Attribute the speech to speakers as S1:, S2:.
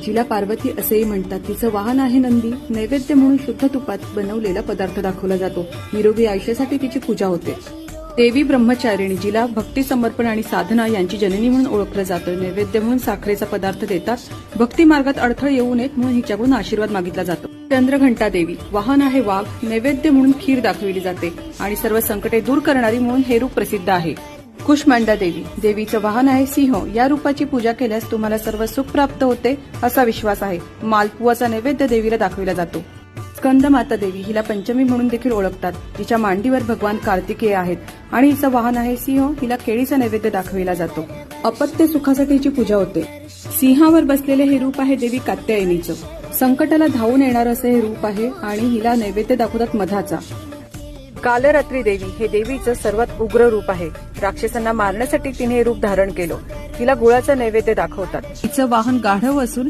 S1: जिला पार्वती असेही म्हणतात. तिचं वाहन आहे नंदी. नैवेद्य म्हणून शुद्ध तुपात बनवलेला पदार्थ दाखवला जातो. निरोगी आयुष्यासाठी तिची पूजा होते. देवी ब्रह्मचारिणी, जिला भक्ती, समर्पण आणि साधना यांची जननी म्हणून ओळखलं जातं. नैवेद्य म्हणून साखरेचा पदार्थ देतात. भक्ती मार्गात अडथळे येऊ नयेत म्हणून हिच्याकडून आशीर्वाद मागितला जातो. चंद्रघंटा देवी, वाहन आहे वाघ. नैवेद्य म्हणून खीर दाखविली जाते आणि सर्व संकटे दूर करणारी म्हणून हे रूप प्रसिद्ध आहे. कुष्मांडा देवी, देवीचं वाहन आहे सिंह. या रूपाची पूजा केल्यास तुम्हाला सर्व सुख प्राप्त होते असा विश्वास आहे. मालपुआचा नैवेद्य देवीला दाखविला जातो. स्कंदमाता देवी, हिला पंचमी म्हणून देखील ओळखतात. तिच्या मांडीवर भगवान कार्तिकेय आहेत आणि हिचं वाहन आहे सिंह. हिला केळीचा नैवेद्य दाखविला जातो. अपत्य सुखासाठी हिची पूजा होते. सिंहावर बसलेले हे रूप आहे देवी कात्यायनीचं. संकटाला धावून येणारं असं हे रूप आहे आणि हिला नैवेद्य दाखवतात मधाचा. कालरात्री देवी, हे देवीचं सर्वात उग्र रूप आहे. राक्षसांना मारण्यासाठी तिने हे रूप धारण केलं. तिला गुळाचा नैवेद्य दाखवतात. तिचं वाहन गाढव असून